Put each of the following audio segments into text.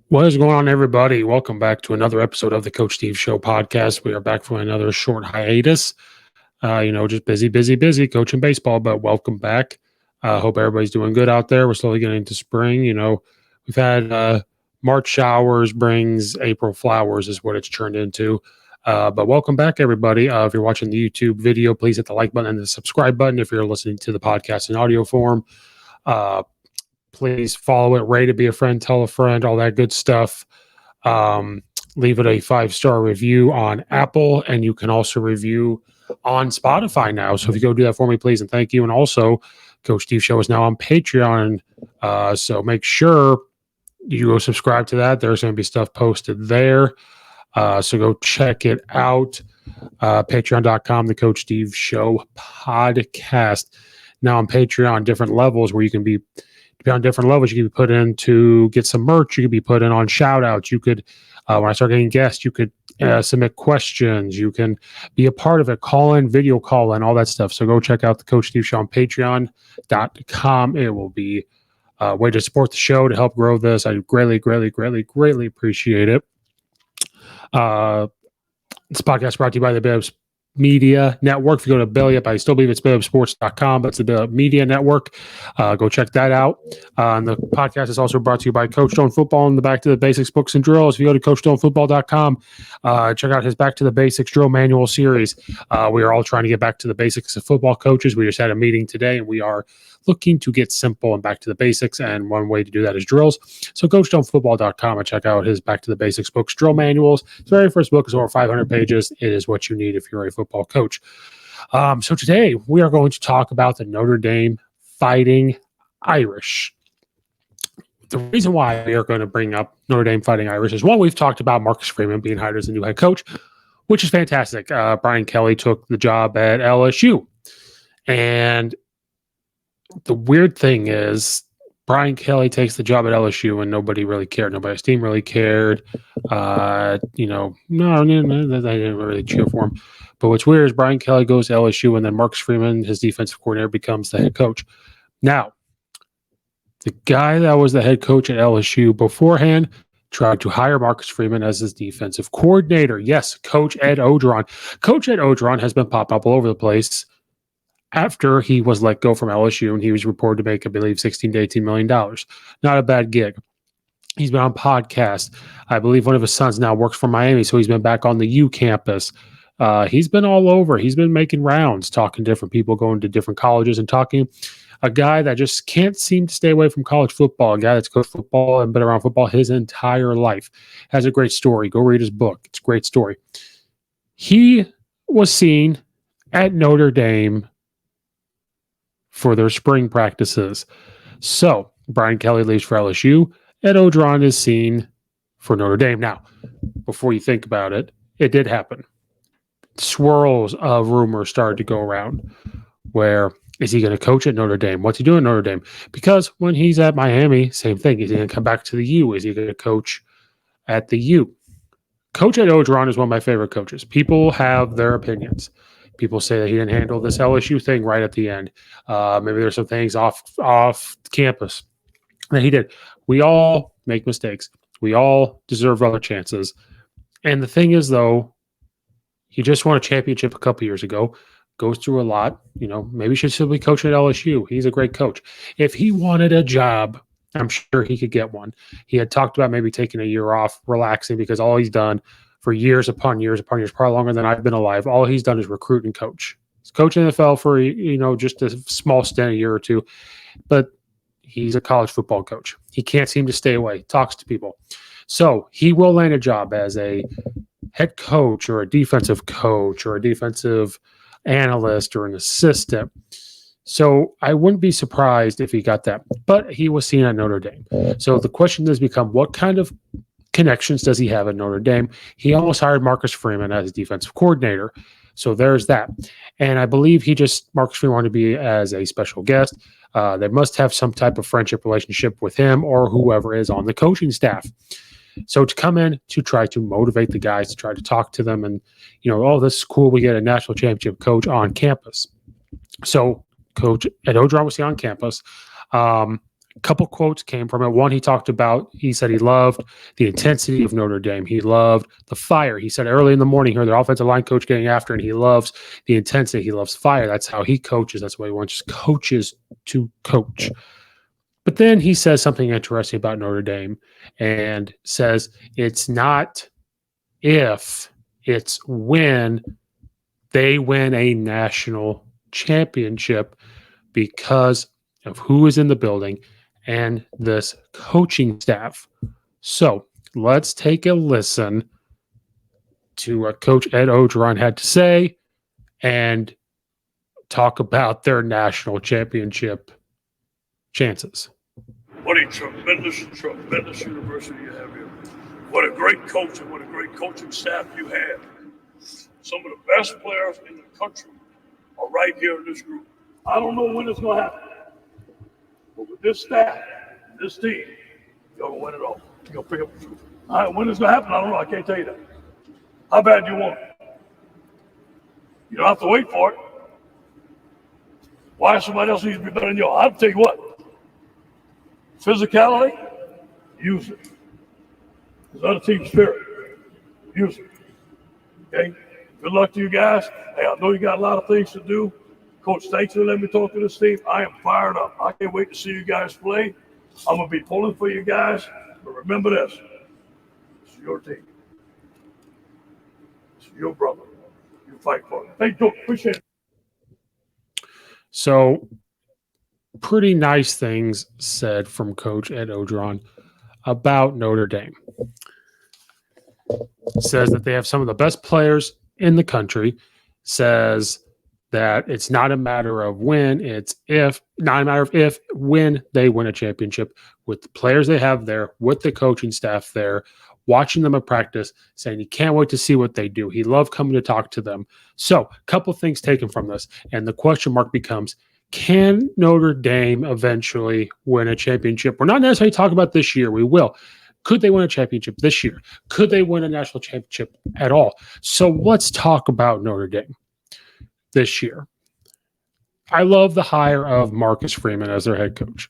What is going on, everybody? Welcome back to another episode of the Coach Steve Show podcast. We are back from another short hiatus. Just busy coaching baseball, but welcome back. Hope everybody's doing good out there. We're slowly getting into spring. We've had March showers brings April flowers is what it's turned into. But welcome back, everybody. If you're watching the YouTube video, please hit the like button and the subscribe button. If you're listening to the podcast in audio form, please follow it, rate it, be a friend, tell a friend, all that good stuff. Leave it a 5-star review on Apple, and you can also review on Spotify now. So if you go do that for me, please, and thank you. And also, Coach Steve Show is now on Patreon. So make sure you go subscribe to that. There's going to be stuff posted there. So go check it out. Patreon.com, the Coach Steve Show podcast. Now on Patreon, different levels where you can be on different levels. You can be put in to get some merch. You could be put in on shout outs. You could, when I start getting guests, you could submit questions. You can be a part of it, call in, video call in, all that stuff. So go check out the Coach Steve Show on patreon.com. It will be a way to support the show, to help grow this. I greatly appreciate it. This podcast is brought to you by the Bibbs Media Network. If you go to Billy, I still believe it's BibbsSports.com, but it's the Media Network. Go check that out. And the podcast is also brought to you by Coach Stone Football and the Back to the Basics books and drills. If you go to CoachStoneFootball.com, check out his Back to the Basics drill manual series. We are all trying to get back to the basics of football, coaches. We just had a meeting today, and we are looking to get simple and back to the basics, and one way to do that is drills. So CoachStoneFootball.com and check out his Back to the Basics books, drill manuals. His very first book is over 500 pages. It is what you need if you're a football coach. So today we are going to talk about the Notre Dame Fighting Irish. The reason why we are going to bring up Notre Dame Fighting Irish is, one, we've talked about Marcus Freeman being hired as the new head coach, which is fantastic. Brian Kelly took the job at LSU. And the weird thing is, Brian Kelly takes the job at LSU and nobody really cared. Nobody's team really cared. No, they didn't really cheer for him. But what's weird is Brian Kelly goes to LSU, and then Marcus Freeman, his defensive coordinator, becomes the head coach. Now, the guy that was the head coach at LSU beforehand tried to hire Marcus Freeman as his defensive coordinator. Yes, Coach Ed Orgeron. Coach Ed Orgeron has been popping up all over the place after he was let go from LSU, and he was reported to make, I believe, $16 to $18 million. Not a bad gig. He's been on podcasts. I believe one of his sons now works for Miami, so he's been back on the U campus. He's been all over. He's been making rounds, talking to different people, going to different colleges and talking. A guy that just can't seem to stay away from college football, a guy that's coached football and been around football his entire life. Has a great story. Go read his book. It's a great story. He was seen at Notre Dame for their spring practices. So Brian Kelly leaves for LSU. Ed Orgeron is seen for Notre Dame. Now, before you think about it, it did happen. Swirls of rumors started to go around. Where is he going to coach at Notre Dame? What's he doing at Notre Dame? Because when he's at Miami, same thing. Is he going to come back to the U? Is he going to coach at the U? Coach Ed Orgeron is one of my favorite coaches. People have their opinions. People say that he didn't handle this LSU thing right at the end. Maybe there's some things off campus that he did. We all make mistakes. We all deserve other chances. And the thing is, though, he just won a championship a couple years ago. Goes through a lot. Maybe should still be coaching at LSU. He's a great coach. If he wanted a job, I'm sure he could get one. He had talked about maybe taking a year off, relaxing, because all he's done for years upon years, probably longer than I've been alive, all he's done is recruit and coach. He's coached in the NFL for, just a small stint, a year or two, but he's a college football coach. He can't seem to stay away, talks to people. So he will land a job as a head coach or a defensive coach or a defensive analyst or an assistant. So I wouldn't be surprised if he got that, but he was seen at Notre Dame. So the question has become, what kind of connections does he have at Notre Dame? He almost hired Marcus Freeman as defensive coordinator. So there's that. And I believe Marcus Freeman wanted to be as a special guest. They must have some type of friendship relationship with him or whoever is on the coaching staff. So to come in to try to motivate the guys, to try to talk to them and, this is cool. We get a national championship coach on campus. So Coach Ed Orgeron was on campus. A couple quotes came from it. One, he said he loved the intensity of Notre Dame. He loved the fire. He said early in the morning, he heard their offensive line coach getting after, and he loves the intensity. He loves fire. That's how he coaches. That's what he wants coaches to coach. But then he says something interesting about Notre Dame and says it's not if, it's when they win a national championship because of who is in the building and this coaching staff. So let's take a listen to what Coach Ed Orgeron had to say and talk about their national championship chances. What a tremendous university you have here. What a great coach and what a great coaching staff you have. Some of the best players in the country are right here in this group. I don't know when it's going to happen, but with this staff, this team, you're going to win it all. You're going to pick up the truth. All right, when it's going to happen, I don't know. I can't tell you that. How bad do you want it? You don't have to wait for it. Why somebody else needs to be better than you? I'll tell you what. Physicality, use it. There's other team spirit, use it. Okay? Good luck to you guys. Hey, I know you got a lot of things to do. Coach, thanks for letting me talk to this team. I am fired up. I can't wait to see you guys play. I'm going to be pulling for you guys. But remember this. It's your team. It's your brother. You fight for it. Thank you. Appreciate it. So, pretty nice things said from Coach Ed Orgeron about Notre Dame. Says that they have some of the best players in the country. Says that it's not a matter of when, it's if, not a matter of if, when they win a championship with the players they have there, with the coaching staff there, watching them at practice, saying he can't wait to see what they do. He loved coming to talk to them. So, a couple things taken from this, and the question mark becomes, can Notre Dame eventually win a championship? We're not necessarily talking about this year. We will. Could they win a championship this year? Could they win a national championship at all? So let's talk about Notre Dame this year. I love the hire of Marcus Freeman as their head coach.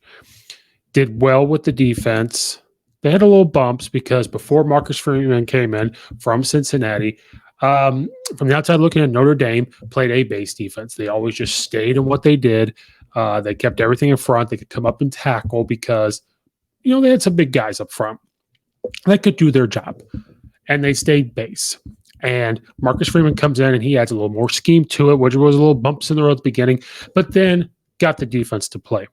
Did well with the defense. They had a little bumps because before Marcus Freeman came in from Cincinnati, from the outside looking at, Notre Dame played a base defense. They always just stayed in what they did. They kept everything in front. They could come up and tackle because, they had some big guys up front that could do their job. And they stayed base. And Marcus Freeman comes in and he adds a little more scheme to it, which was a little bumps in the road at the beginning, but then got the defense to play.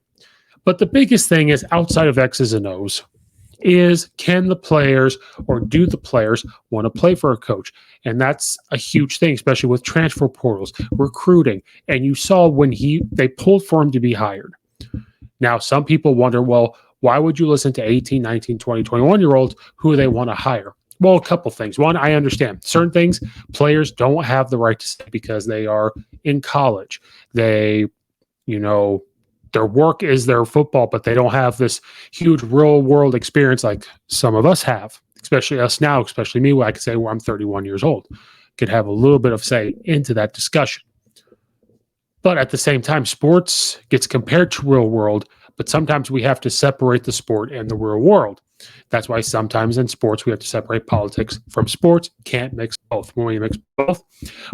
But the biggest thing is, outside of X's and O's, is can the players, or do the players, want to play for a coach? And that's a huge thing, especially with transfer portals, recruiting. And you saw when they pulled for him to be hired. Now, some people wonder, well, why would you listen to 18, 19, 20, 21-year-olds who they want to hire? Well, a couple things. One, I understand certain things players don't have the right to say because they are in college. They, their work is their football, but they don't have this huge real world experience like some of us have, especially us now, especially me. I could say, well, I'm 31 years old, could have a little bit of say into that discussion. But at the same time, sports gets compared to real world, but sometimes we have to separate the sport and the real world. That's why sometimes in sports we have to separate politics from sports. Can't mix both. When we mix both,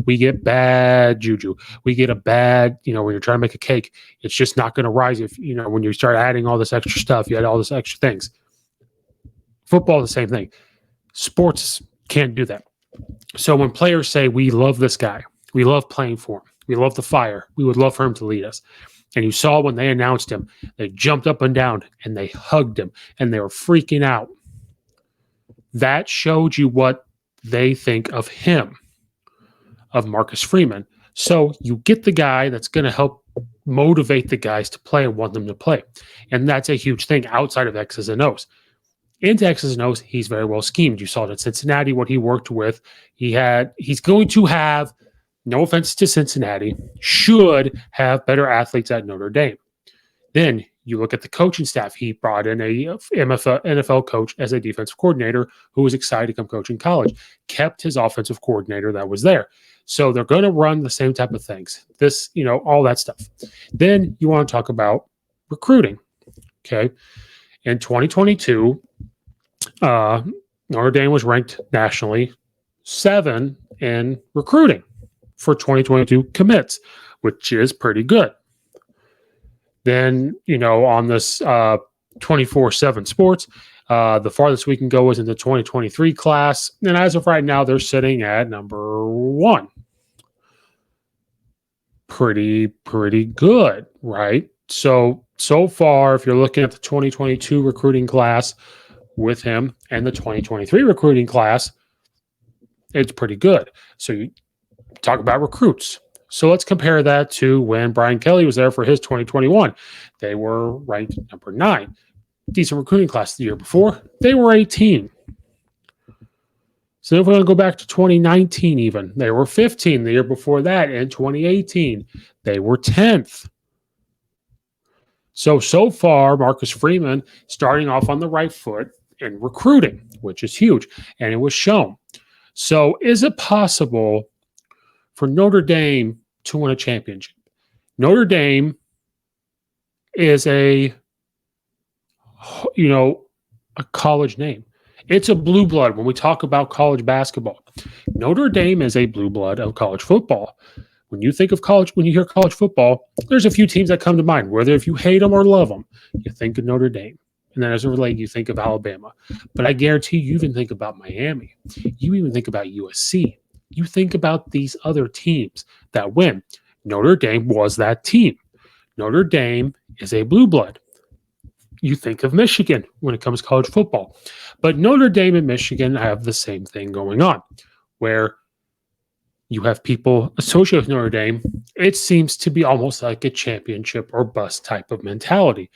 we get bad juju. We get a bad, when you're trying to make a cake, it's just not going to rise. If, when you start adding all this extra stuff, you add all this extra things. Football, the same thing. Sports can't do that. So when players say, we love this guy, we love playing for him, we love the fire, we would love for him to lead us. And you saw when they announced him, they jumped up and down and they hugged him and they were freaking out. That showed you what they think of him, of Marcus Freeman. So you get the guy that's going to help motivate the guys to play and want them to play. And that's a huge thing outside of X's and O's. Into X's and O's, he's very well schemed. You saw it at Cincinnati, what he worked with. He's going to have, no offense to Cincinnati, should have better athletes at Notre Dame. Then you look at the coaching staff. He brought in a NFL coach as a defensive coordinator who was excited to come coach in college, kept his offensive coordinator that was there. So they're going to run the same type of things. This, all that stuff. Then you want to talk about recruiting. Okay. In 2022, Notre Dame was ranked nationally 7 in recruiting for 2022 commits, which is pretty good. Then, on this 24/7 sports, the farthest we can go is in the 2023 class. And as of right now, they're sitting at number 1. Pretty good, right? So far, if you're looking at the 2022 recruiting class with him and the 2023 recruiting class, it's pretty good. So you talk about recruits. So let's compare that to when Brian Kelly was there for his 2021. They were ranked number 9. Decent recruiting class the year before. They were 18. So if we're going to go back to 2019 even, they were 15 the year before that. In 2018, they were 10th. So far, Marcus Freeman starting off on the right foot in recruiting, which is huge, and it was shown. So is it possible for Notre Dame to win a championship? Notre Dame is a college name. It's a blue blood when we talk about college basketball. Notre Dame is a blue blood of college football. When you think of college, when you hear college football, there's a few teams that come to mind. Whether if you hate them or love them, you think of Notre Dame. And then as a relate, you think of Alabama. But I guarantee you even think about Miami. You even think about USC. You think about these other teams that win. Notre Dame was that team. Notre Dame is a blue blood. You think of Michigan when it comes to college football. But Notre Dame and Michigan have the same thing going on, where you have people associated with Notre Dame. It seems to be almost like a championship or bust type of mentality.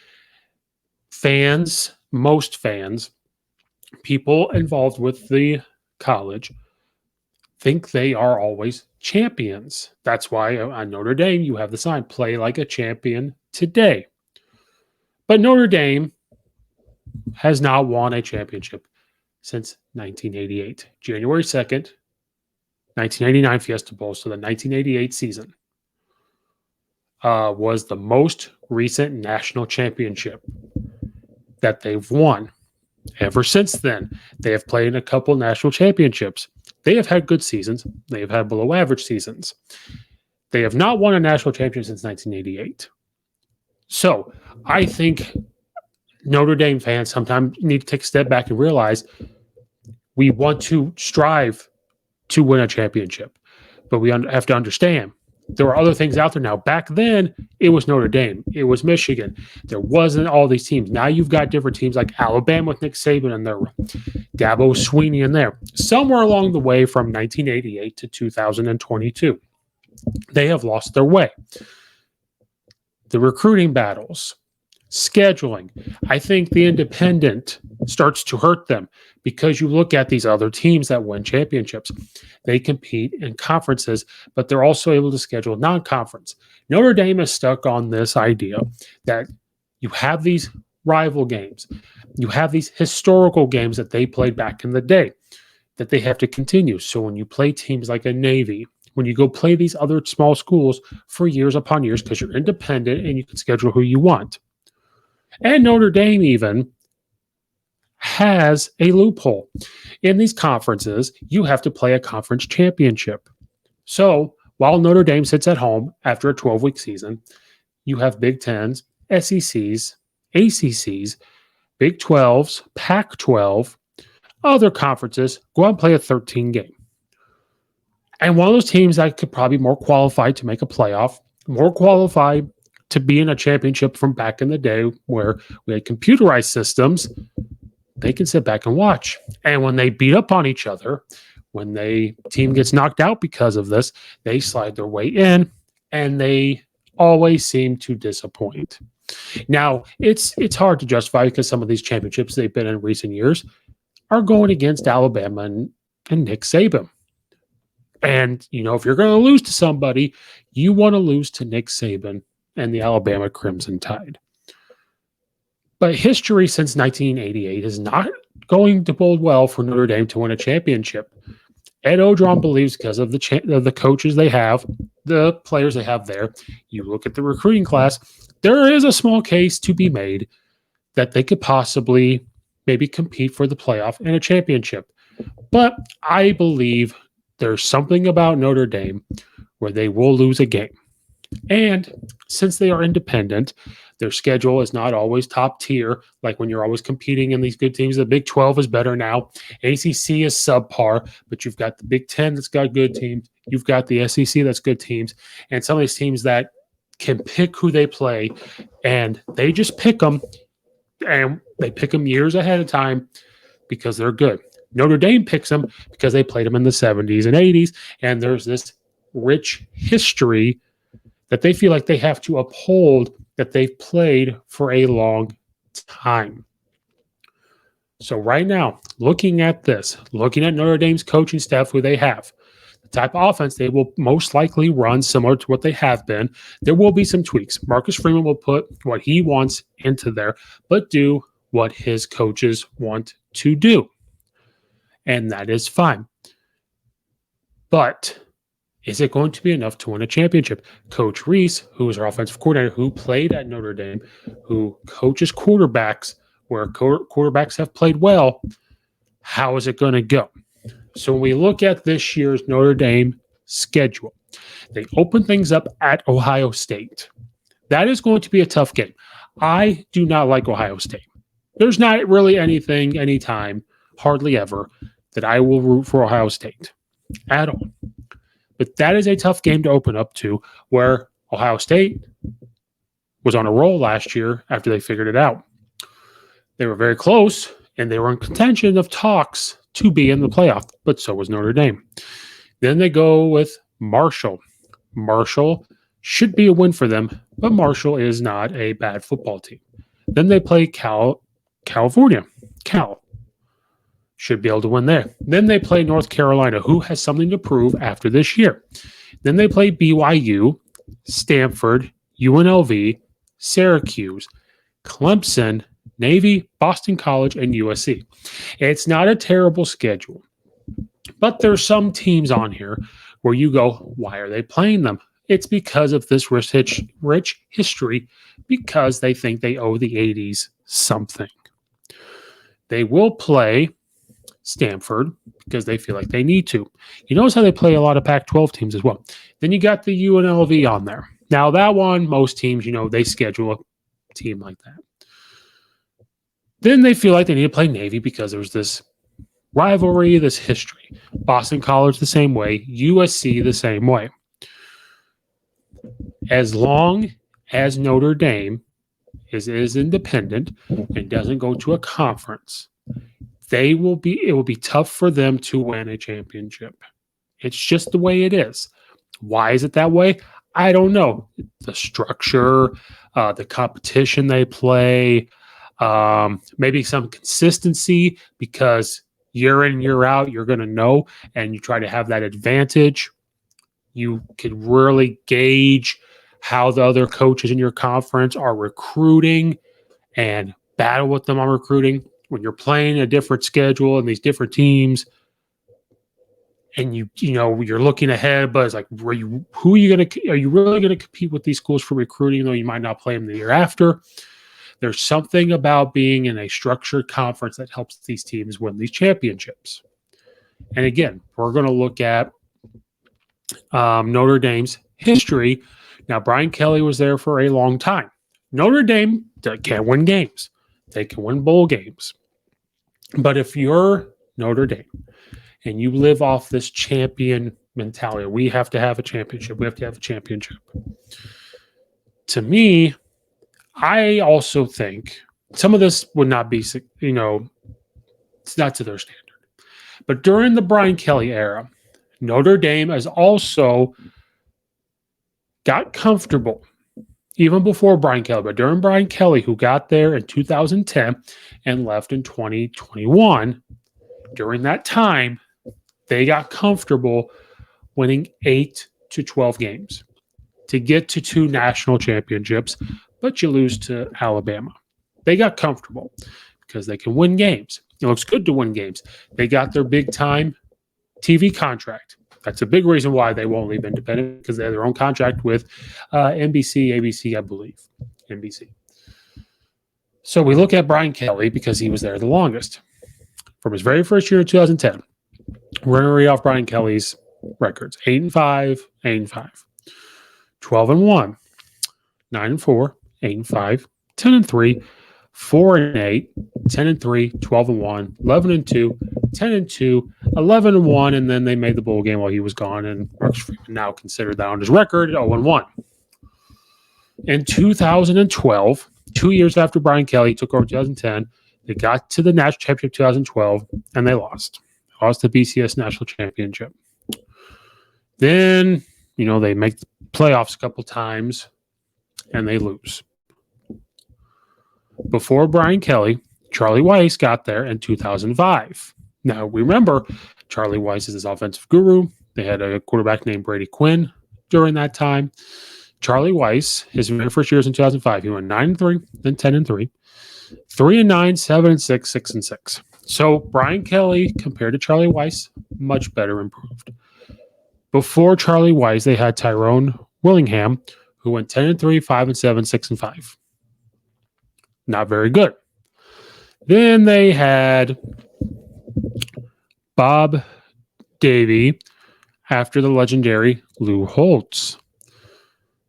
Most fans, people involved with the college, think they are always champions. That's why on Notre Dame, you have the sign, play like a champion today. But Notre Dame has not won a championship since 1988. January 2nd, 1989 Fiesta Bowl, so the 1988 season, was the most recent national championship that they've won. Ever since then, they have played in a couple national championships. They have had good seasons. They have had below average seasons. They have not won a national championship since 1988. So I think Notre Dame fans sometimes need to take a step back and realize we want to strive to win a championship, but we have to understand there are other things out there now. Back then, it was Notre Dame. It was Michigan. There wasn't all these teams. Now you've got different teams like Alabama with Nick Saban and their Dabo Swinney in there. Somewhere along the way from 1988 to 2022, they have lost their way. The recruiting battles, scheduling. I think the independent starts to hurt them because you look at these other teams that win championships. They compete in conferences, but they're also able to schedule non-conference. Notre Dame is stuck on this idea that you have these rival games. You have these historical games that they played back in the day that they have to continue. So when you play teams like a Navy, when you go play these other small schools for years upon years because you're independent and you can schedule who you want. And Notre Dame even has a loophole. In these conferences, you have to play a conference championship. So while Notre Dame sits at home after a 12-week season, you have Big Tens, SECs, ACCs, Big 12s, Pac-12, other conferences go out and play a 13 game. And one of those teams that could probably be more qualified to make a playoff, more qualified to be in a championship from back in the day where we had computerized systems, they can sit back and watch. And when they beat up on each other, when the team gets knocked out because of this, they slide their way in, and they always seem to disappoint. Now, it's hard to justify because some of these championships they've been in recent years are going against Alabama and Nick Saban. And, if you're going to lose to somebody, you want to lose to Nick Saban and the Alabama Crimson Tide. But history since 1988 is not going to bode well for Notre Dame to win a championship. Ed Orgeron believes because of the coaches they have, the players they have there, you look at the recruiting class, there is a small case to be made that they could possibly maybe compete for the playoff and a championship. But I believe there's something about Notre Dame where they will lose a game. And since they are independent, their schedule is not always top tier, like when you're always competing in these good teams. The Big 12 is better now. ACC is subpar, but you've got the Big 10 that's got good teams. You've got the SEC that's good teams. And some of these teams that can pick who they play, and they just pick them, and they pick them years ahead of time because they're good. Notre Dame picks them because they played them in the 70s and 80s, and there's this rich history that they feel like they have to uphold, that they've played for a long time. So right now, looking at Notre Dame's coaching staff, who they have, the type of offense they will most likely run similar to what they have been. There will be some tweaks. Marcus Freeman will put what he wants into there, but do what his coaches want to do. And that is fine. But is it going to be enough to win a championship? Coach Reese, who is our offensive coordinator, who played at Notre Dame, who coaches quarterbacks where quarterbacks have played well, how is it going to go? So when we look at this year's Notre Dame schedule, they open things up at Ohio State. That is going to be a tough game. I do not like Ohio State. There's not really anything, anytime, hardly ever, that I will root for Ohio State at all. But that is a tough game to open up to, where Ohio State was on a roll last year after they figured it out. They were very close, and they were in contention of talks to be in the playoff, but so was Notre Dame. Then they go with Marshall. Marshall should be a win for them, but Marshall is not a bad football team. Then they play California. Cal should be able to win there. Then they play North Carolina, who has something to prove after this year. Then they play BYU, Stanford, UNLV, Syracuse, Clemson, Navy, Boston College, and USC. It's not a terrible schedule, but there's some teams on here where you go, why are they playing them? It's because of this rich history, because they think they owe the 80s something. They will play Stanford because they feel like they need to. You notice how they play a lot of Pac-12 teams as well. Then you got the UNLV on there. Now that one, most teams, they schedule a team like that. Then they feel like they need to play Navy because there's this rivalry, this history. Boston College the same way, USC the same way. As long as Notre Dame is independent and doesn't go to a conference, it will be tough for them to win a championship. It's just the way it is. Why is it that way? I don't know. The structure, the competition they play, maybe some consistency, because year in, year out, you're going to know, and you try to have that advantage. You could really gauge how the other coaches in your conference are recruiting and battle with them on recruiting. When you're playing a different schedule and these different teams, and you're looking ahead, but it's like, are you really going to compete with these schools for recruiting, though you might not play them the year after? There's something about being in a structured conference that helps these teams win these championships. And again, we're going to look at Notre Dame's history. Now, Brian Kelly was there for a long time. Notre Dame can't win games. They can win bowl games. But if you're Notre Dame and you live off this champion mentality, we have to have a championship. We have to have a championship. To me, I also think some of this would not be, it's not to their standard. But during the Brian Kelly era, Notre Dame has also got comfortable, even before Brian Kelly, but during Brian Kelly, who got there in 2010 and left in 2021, during that time, they got comfortable winning 8 to 12 games to get to 2 national championships, but you lose to Alabama. They got comfortable because they can win games. It looks good to win games. They got their big-time TV contract. That's a big reason why they won't leave independent, because they have their own contract with NBC, ABC, I believe. NBC. So we look at Brian Kelly because he was there the longest. From his very first year in 2010, we're going to read off Brian Kelly's records: 8-5, 8-5, 12-1, 9-4, 8-5, 10-3, 4-8, 10-3, 12-1, 11-2, 10-2, 11-1, and then they made the bowl game while he was gone, and Marcus Freeman now considered that on his record 0-1. In 2012, 2 years after Brian Kelly took over 2010, they got to the national championship 2012, and they lost. Lost the BCS national championship. Then, they make the playoffs a couple times, and they lose. Before Brian Kelly, Charlie Weiss got there in 2005. Now, remember, Charlie Weiss is his offensive guru. They had a quarterback named Brady Quinn during that time. Charlie Weiss, his very first years in 2005, he went 9-3, then 10-3, 3-9, 7-6, 6-6. So Brian Kelly, compared to Charlie Weiss, much better improved. Before Charlie Weiss, they had Tyrone Willingham, who went 10-3, 5-7, 6-5. Not very good. Then they had Bob Davie after the legendary Lou Holtz,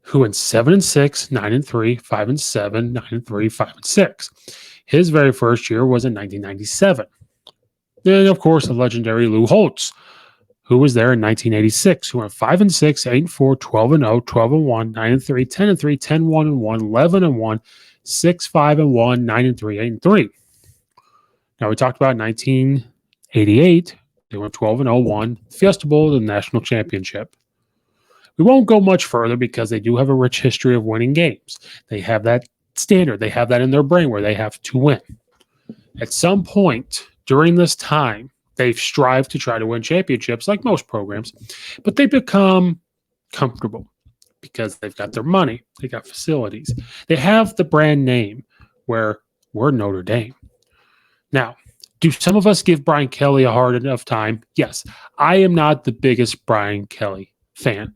who went 7-6, 9-3, 5-7, 9-3, 5-6. His very first year was in 1997. Then, of course, the legendary Lou Holtz, who was there in 1986, who went 5-6, 8-4, 12-0, 12-1, 9-3, 10-3, 10-1-1, 11-1, 6-5-1, 9-3, 8-3. Now, we talked about 1988. They went 12-0, won Fiesta Bowl, the national championship. We won't go much further because they do have a rich history of winning games. They have that standard. They have that in their brain where they have to win. At some point during this time, they've strived to try to win championships like most programs, but they become comfortable because they've got their money. They got facilities. They have the brand name where we're Notre Dame. Now, do some of us give Brian Kelly a hard enough time? Yes. I am not the biggest Brian Kelly fan,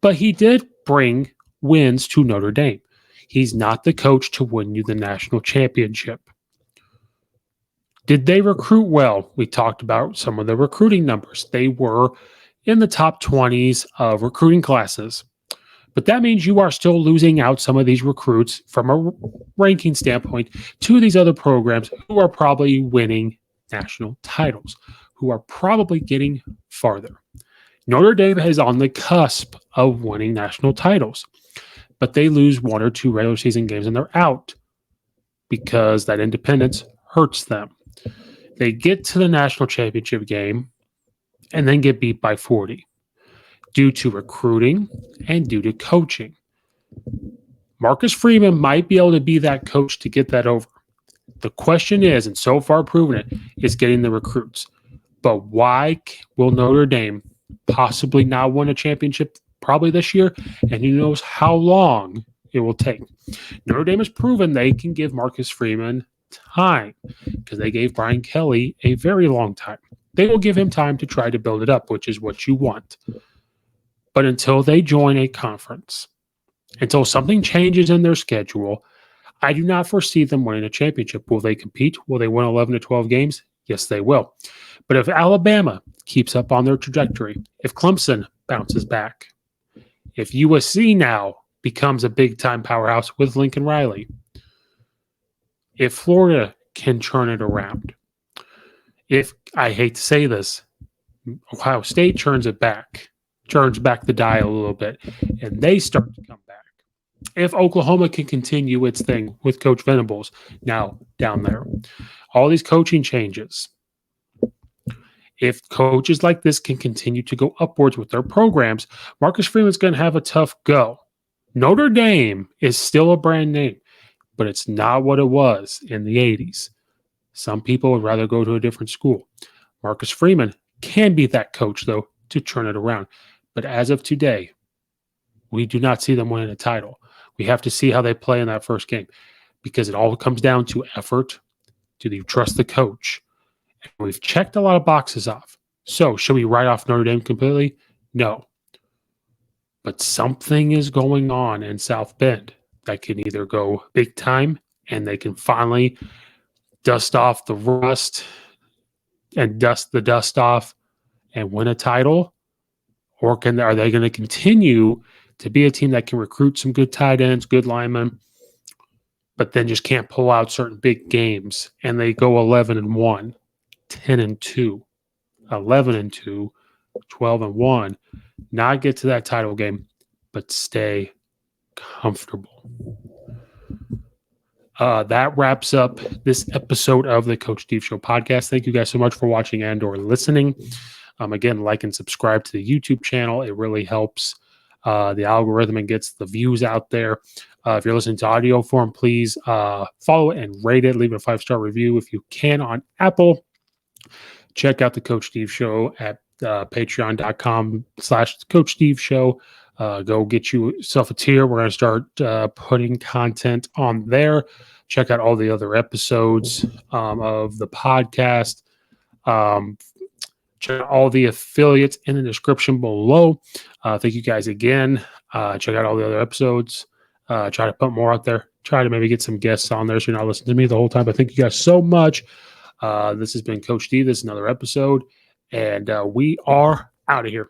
but he did bring wins to Notre Dame. He's not the coach to win you the national championship. Did they recruit well? We talked about some of the recruiting numbers. They were in the top 20s of recruiting classes. But that means you are still losing out some of these recruits from a ranking standpoint to these other programs who are probably winning national titles, who are probably getting farther. Notre Dame is on the cusp of winning national titles, but they lose one or two regular season games and they're out because that independence hurts them. They get to the national championship game and then get beat by 40 due to recruiting and due to coaching. Marcus Freeman might be able to be that coach to get that over. The question is, and so far proven it, is getting the recruits. But why will Notre Dame possibly not win a championship probably this year? And who knows how long it will take. Notre Dame has proven they can give Marcus Freeman time because they gave Brian Kelly a very long time. They will give him time to try to build it up, which is what you want. But until they join a conference, until something changes in their schedule, I do not foresee them winning a championship. Will they compete? Will they win 11 to 12 games? Yes, they will. But if Alabama keeps up on their trajectory, if Clemson bounces back, if USC now becomes a big-time powerhouse with Lincoln Riley, if Florida can turn it around, if, I hate to say this, Ohio State turns back the dial a little bit, and they start to come back. If Oklahoma can continue its thing with Coach Venables now down there, all these coaching changes, if coaches like this can continue to go upwards with their programs, Marcus Freeman's going to have a tough go. Notre Dame is still a brand name, but it's not what it was in the 80s. Some people would rather go to a different school. Marcus Freeman can be that coach, though, to turn it around. But as of today, we do not see them winning a title. We have to see how they play in that first game because it all comes down to effort. Do you trust the coach? And we've checked a lot of boxes off. So should we write off Notre Dame completely? No. But something is going on in South Bend that can either go big time and they can finally dust off the rust and dust the dust off and win a title? Or are they going to continue to be a team that can recruit some good tight ends, good linemen, but then just can't pull out certain big games, and they go 11-1, 10-2, 11-2, 12-1, not get to that title game, but stay comfortable? That wraps up this episode of the Coach Steve Show podcast. Thank you guys so much for watching and or listening. Again, like and subscribe to the YouTube channel. It really helps the algorithm and gets the views out there. If you're listening to audio form, please follow it and rate it. Leave it a 5-star review if you can on Apple. Check out the Coach Steve Show at patreon.com/Coach Steve Show. Go get yourself a tier. We're going to start putting content on there. Check out all the other episodes of the podcast. Check out all the affiliates in the description below. Thank you guys again. Check out all the other episodes. Try to put more out there. Try to maybe get some guests on there so you're not listening to me the whole time. But thank you guys so much. This has been Coach Steve. This is another episode, and we are out of here.